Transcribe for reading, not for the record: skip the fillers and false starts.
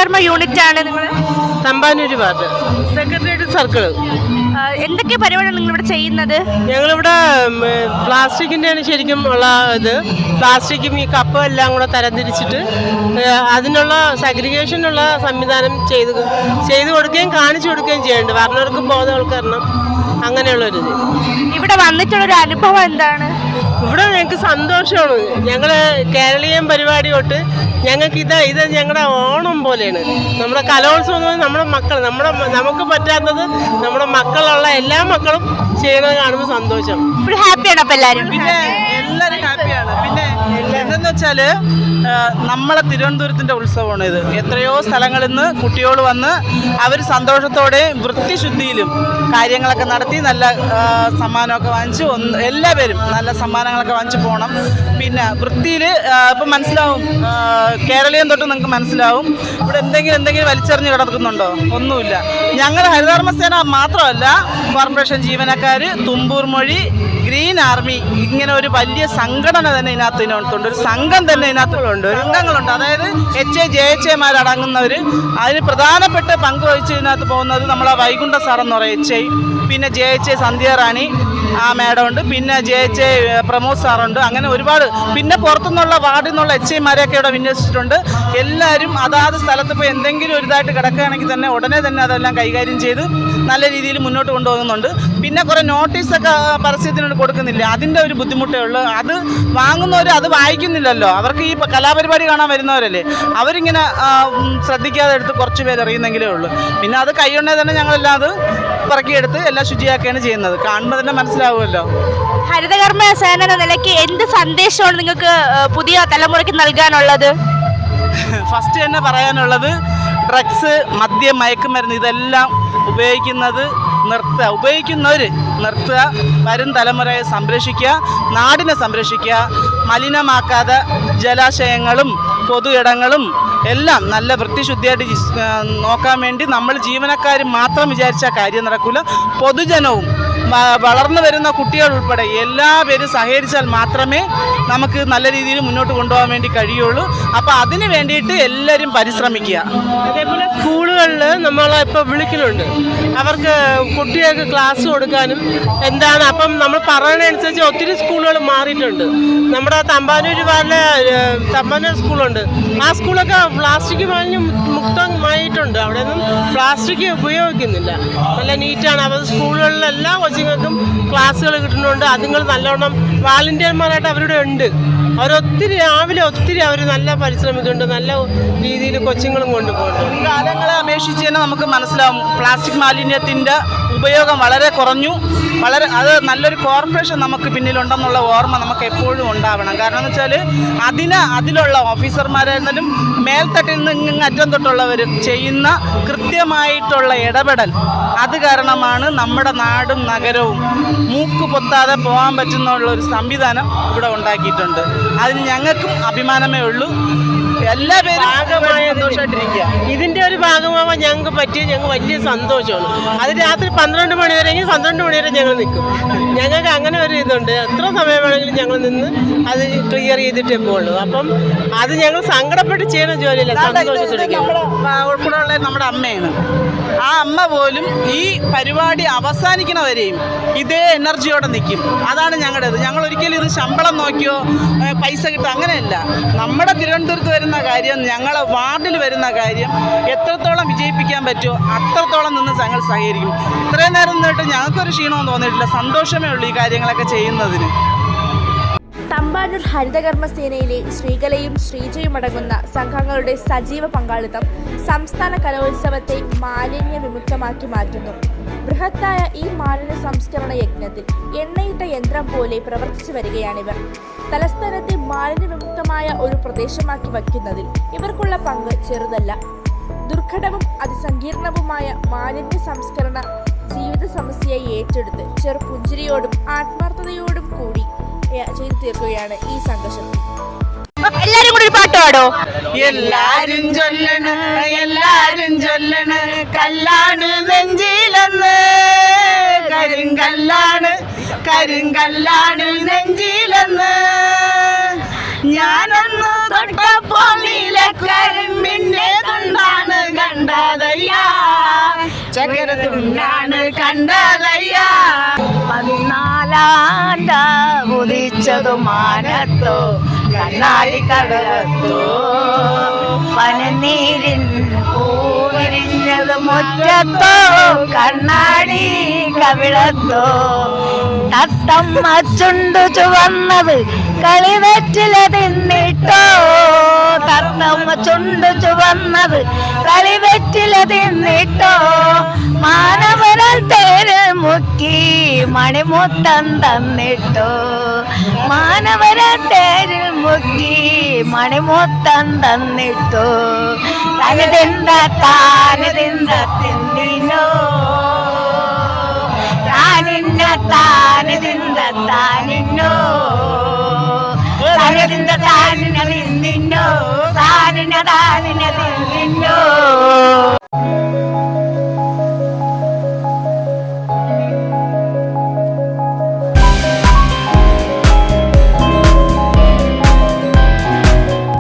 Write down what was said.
ഹരിതകർമ്മ unit ആണ് നിങ്ങൾ? Thampanoor ward secretariat circle. എന്തൊക്കെ പരിപാടിയാണ് നിങ്ങളിവിടെ ചെയ്യുന്നത്? ഞങ്ങളിവിടെ പ്ലാസ്റ്റിക്കിൻ്റെയാണ് ശരിക്കും ഉള്ള ഇത്. പ്ലാസ്റ്റിക്കും ഈ കപ്പും എല്ലാം കൂടെ തരംതിരിച്ചിട്ട് അതിനുള്ള സഗ്രിഗേഷനുള്ള സംവിധാനം ചെയ്തു കൊടുക്കുകയും കാണിച്ചു കൊടുക്കുകയും ചെയ്യുന്നുണ്ട്. വർണ്ണർക്ക് ബോധവൽക്കരണം അങ്ങനെയുള്ളൊരു ഇത്. ഇവിടെ വന്നിട്ടുള്ളൊരു അനുഭവം എന്താണ്? ഇവിടെ ഞങ്ങൾക്ക് സന്തോഷമാണ്. ഞങ്ങൾ കേരളീയം പരിപാടി തൊട്ട് ഞങ്ങൾക്ക് ഇത് ഞങ്ങളുടെ ഓണം പോലെയാണ്. നമ്മുടെ കലോത്സവം നമ്മുടെ മക്കൾ നമുക്ക് പറ്റാത്തത് നമ്മുടെ മക്കളുള്ള എല്ലാ മക്കളും ചെയ്യണത് കാണുമ്പോൾ സന്തോഷം. ഇവിടെ ഹാപ്പിയാണ് അപ്പം എല്ലാവരും? പിന്നെ എല്ലാവരും ഹാപ്പിയാണ്. പിന്നെ എന്തെന്ന് വെച്ചാൽ നമ്മളെ തിരുവനന്തപുരത്തിൻ്റെ ഉത്സവമാണ് ഇത്. എത്രയോ സ്ഥലങ്ങളിൽ നിന്ന് കുട്ടികൾ വന്ന് അവർ സന്തോഷത്തോടെ വൃത്തിശുദ്ധിയിലും കാര്യങ്ങളൊക്കെ നടത്തി നല്ല സമ്മാനമൊക്കെ വാങ്ങിച്ച് എല്ലാവരും നല്ല സമ്മാനങ്ങളൊക്കെ വാങ്ങിച്ച് പോകണം. പിന്നെ വൃത്തിയിൽ ഇപ്പം മനസ്സിലാവും, കേരളീയം തൊട്ട് നിങ്ങൾക്ക് മനസ്സിലാവും ഇവിടെ എന്തെങ്കിലും വലിച്ചെറിഞ്ഞ് കിടക്കുന്നുണ്ടോ? ഒന്നുമില്ല. ഞങ്ങൾ ഹരിതകർമ്മസേന മാത്രമല്ല, കോർപ്പറേഷൻ ജീവനക്കാർ, തുമ്പൂർ മൊഴി, ഗ്രീൻ ആർമി, ഇങ്ങനെ ഒരു വലിയ സംഘടന തന്നെ ഇതിനകത്തുണ്ട്. ഒരു സംഘം തന്നെ ഇതിനകത്തുണ്ട്, സംഘങ്ങളുണ്ട്. അതായത് HA അടങ്ങുന്നവർ. അതിന് പ്രധാനപ്പെട്ട പങ്ക് വഹിച്ച് ഇതിനകത്ത് പോകുന്നത് നമ്മളെ വൈകുണ്ഠ സാറെന്ന് പറയും HA, പിന്നെ JHA സന്ധ്യ റാണി ആ മാഡം ഉണ്ട്, പിന്നെ JHA പ്രമോദ് സാറുണ്ട്. അങ്ങനെ ഒരുപാട്. പിന്നെ പുറത്തുനിന്നുള്ള വാർഡിൽ നിന്നുള്ള HA ഇവിടെ വിന്യസിച്ചിട്ടുണ്ട്. എല്ലാവരും അതാത് സ്ഥലത്ത് ഇപ്പോൾ എന്തെങ്കിലും ഒരു ഇതായിട്ട് കിടക്കുകയാണെങ്കിൽ തന്നെ ഉടനെ തന്നെ അതെല്ലാം കൈകാര്യം ചെയ്ത് നല്ല രീതിയിൽ മുന്നോട്ട് കൊണ്ടുപോകുന്നുണ്ട്. പിന്നെ കുറേ നോട്ടീസൊക്കെ പരസ്യത്തിനോട് കൊടുക്കുന്നില്ല, അതിൻ്റെ ഒരു ബുദ്ധിമുട്ടേ ഉള്ളൂ. അത് വാങ്ങുന്നവർ അത് വായിക്കുന്നില്ലല്ലോ. അവർക്ക് ഈ കലാപരിപാടി കാണാൻ വരുന്നവരല്ലേ, അവരിങ്ങനെ ശ്രദ്ധിക്കാതെ എടുത്ത് കുറച്ച് പേര് അറിയുന്നെങ്കിലേ ഉള്ളൂ. പിന്നെ അത് കൈയുണ്ടേ തന്നെ ഞങ്ങളെല്ലാം അത് പറക്കിയെടുത്ത് എല്ലാം ശുചിയാക്കുകയാണ് ചെയ്യുന്നത്. കാണുമ്പോൾ തന്നെ മനസ്സിലാവുമല്ലോ. ഹരിതകർമ്മ സേന എന്ന നിലയ്ക്ക് എന്ത് സന്ദേശമാണ് നിങ്ങൾക്ക് പുതിയ തലമുറയ്ക്ക് നൽകാനുള്ളത്? ഫസ്റ്റ് തന്നെ പറയാനുള്ളത്, ഡ്രഗ്സ്, മദ്യം, മയക്കുമരുന്ന് ഇതെല്ലാം ഉപയോഗിക്കുന്നവർ നിർത്തുക. വരും തലമുറയെ സംരക്ഷിക്കുക, നാടിനെ സംരക്ഷിക്കുക. മലിനമാക്കാതെ ജലാശയങ്ങളും പൊതു ഇടങ്ങളും എല്ലാം നല്ല വൃത്തിശുദ്ധിയായിട്ട് നോക്കാൻ വേണ്ടി നമ്മൾ ജീവനക്കാർ മാത്രം വിചാരിച്ച കാര്യം നടക്കില്ല. പൊതുജനവും വളർന്നു വരുന്ന കുട്ടികൾ ഉൾപ്പെടെ എല്ലാവരും സഹകരിച്ചാൽ മാത്രമേ നമുക്ക് നല്ല രീതിയിൽ മുന്നോട്ട് കൊണ്ടുപോകാൻ വേണ്ടി കഴിയുള്ളൂ. അപ്പോൾ അതിന് വേണ്ടിയിട്ട് എല്ലാവരും പരിശ്രമിക്കുക. അതേപോലെ സ്കൂളുകളിൽ നമ്മളിപ്പോൾ വിളിക്കുന്നുണ്ട്, അവർക്ക് കുട്ടികൾക്ക് ക്ലാസ് കൊടുക്കാനും എന്താണ്. അപ്പം നമ്മൾ പറയുന്നതനുസരിച്ച് ഒത്തിരി സ്കൂളുകൾ മാറിയിട്ടുണ്ട്. നമ്മുടെ തമ്പാനൂർ വാർഡിലെ തമ്പാനൂർ സ്കൂളുണ്ട്, ആ സ്കൂളൊക്കെ പ്ലാസ്റ്റിക് മാലിന്യം മുക്തമായിട്ടുണ്ട്. അവിടെയൊന്നും പ്ലാസ്റ്റിക് ഉപയോഗിക്കുന്നില്ല, നല്ല നീറ്റാണ്. അപ്പോൾ സ്കൂളുകളിൽ എല്ലാ കൊച്ചുങ്ങൾക്കും ക്ലാസ്സുകൾ കിട്ടുന്നുണ്ട്. അതുങ്ങൾ നല്ലോണം വാളണ്ടിയർമാരായിട്ട് അവരുടെ ഉണ്ട്. രാവിലെ ഒത്തിരി അവർ നല്ല പരിശ്രമിക്കുന്നുണ്ട്, നല്ല രീതിയിൽ കൊച്ചുങ്ങളും കൊണ്ടുപോകുന്നുണ്ട്. കാലങ്ങളെ അപേക്ഷിച്ച് തന്നെ നമുക്ക് മനസ്സിലാവും പ്ലാസ്റ്റിക് മാലിന്യത്തിൻ്റെ ഉപയോഗം വളരെ കുറഞ്ഞു. അത് നല്ലൊരു കോർപ്പറേഷൻ നമുക്ക് പിന്നിലുണ്ടെന്നുള്ള ഓർമ്മ നമുക്ക് എപ്പോഴും ഉണ്ടാവണം. കാരണം എന്ന് വെച്ചാൽ അതിലുള്ള ഓഫീസർമാരായിരുന്നാലും മേൽത്തട്ടിൽ നിന്ന് ഇങ്ങ് അറ്റം തൊട്ടുള്ളവർ ചെയ്യുന്ന കൃത്യമായിട്ടുള്ള ഇടപെടൽ, അത് കാരണമാണ് നമ്മുടെ നാടും നഗരവും മൂക്ക് പൊത്താതെ പോകാൻ പറ്റുന്നുള്ളൊരു സംവിധാനം ഇവിടെ ഉണ്ടാക്കിയിട്ടുണ്ട്. അതിന് ഞങ്ങൾക്കും അഭിമാനമേ ഉള്ളൂ. എല്ലാവരും സന്തോഷമായിട്ടിരിക്കുക. ഇതിൻ്റെ ഒരു ഭാഗമാവാൻ ഞങ്ങൾക്ക് വലിയ സന്തോഷമാണ്. അത് രാത്രി 12 മണി വരെയെങ്കിൽ 12 മണി വരെ ഞങ്ങൾ നിൽക്കും. ഞങ്ങൾക്ക് അങ്ങനെ ഒരു ഇതുണ്ട്, എത്ര സമയം വേണമെങ്കിലും ഞങ്ങൾ നിന്ന് അത് ക്ലിയർ ചെയ്തിട്ടേ പോകുള്ളൂ. അപ്പം അത് ഞങ്ങൾ സങ്കടപ്പെട്ട് ചെയ്യുന്ന ജോലിയില്ല, സന്തോഷത്തോടെ. ഉൾപ്പെടെയുള്ള നമ്മുടെ അമ്മയാണ്. ആ അമ്മ പോലും ഈ പരിപാടി അവസാനിക്കണവരെയും ഇതേ എനർജിയോടെ നിൽക്കും. അതാണ് ഞങ്ങളുടേത്. ഞങ്ങൾ ഒരിക്കലും ഇത് ശമ്പളം നോക്കിയോ പൈസ കിട്ടുക അങ്ങനെയല്ല. നമ്മുടെ തിരുവനന്തപുരത്ത് വരുന്ന കാര്യം, ഞങ്ങളെ വാർഡിൽ വരുന്ന കാര്യം എത്രത്തോളം വിജയിപ്പിക്കാൻ പറ്റുമോ അത്രത്തോളം നിന്ന് ഞങ്ങൾ സഹകരിക്കും. ഇത്രയും നേരം നിന്നിട്ട് ഞങ്ങൾക്കൊരു ക്ഷീണമൊന്നും തോന്നിയിട്ടില്ല. സന്തോഷമേ ഉള്ളൂ ഈ കാര്യങ്ങളൊക്കെ ചെയ്യുന്നതിന്. തമ്പാനൂർ ഹരിതകർമ്മ സേനയിലെ ശ്രീകലയും ശ്രീജയും അടങ്ങുന്ന സംഘങ്ങളുടെ സജീവ പങ്കാളിത്തം സംസ്ഥാന കലോത്സവത്തെ മാലിന്യ വിമുക്തമാക്കി മാറ്റുന്നു. ബൃഹത്തായ ഈ മാലിന്യ സംസ്കരണ യജ്ഞത്തിൽ എണ്ണയിട്ട യന്ത്രം പോലെ പ്രവർത്തിച്ചു വരികയാണിവർ. തലസ്ഥാനത്തെ മാലിന്യ വിമുക്തമായ ഒരു പ്രദേശമാക്കി വയ്ക്കുന്നതിൽ ഇവർക്കുള്ള പങ്ക് ചെറുതല്ല. ദുർഘടവും അതിസങ്കീർണവുമായ മാലിന്യ സംസ്കരണ ജീവിത സമസ്യയെ ഏറ്റെടുത്ത് ചെറുപുഞ്ചിരിയോടും ആത്മാർത്ഥതയോടും കൂടി ചെയ്തു തീർക്കുകയാണ് ഈ സംഘർഷം. എല്ലാരും കൂടി ഒരു പാട്ട് പാടോ? എല്ലാരും ചൊല്ലണ് കല്ലാണ് നെഞ്ചിലെന്ന്, കരിങ്കല്ലാണ് നെഞ്ചിലെന്ന്, ഞാനൊന്ന് തൊട്ടപ്പോൾ നീലക്കരിമ്പിന്റെ തുണ്ടാണ് കണ്ടതയ്യ, ചക്കര തുണ്ടാണ് കണ്ടതയ്യ. 14 ഉദിച്ചതു മാനത്തോ കണ്ണാടി കടലത്തോ, പനനീരിൻ പൂവിരിഞ്ഞത് മുറ്റത്തോ കണ്ണാടി കവിളത്തോ. തത്തമ്മ ചുണ്ടു ചുവന്നത് കളിവെറ്റില തിന്നിട്ടോ, തത്തമ്മ ചുണ്ടു ചുവന്നത് കളിവെറ്റില തിന്നിട്ടോ. മാനവരൽ തേര് മുക്കി മണിമുത്തം തന്നിട്ടോ, മാനവരൽ തേരിൽ മുക്കി മണിമുത്തം തന്നിട്ടോ. തനതിന്ത താനതിന്ത തിന്നിനോ, താനിന്ന താനതിന്ത താനിന്നോ, താനതിന്ത താനിന തിന്നിന്നോ, താനിന താനിന തിന്നിന്നോ.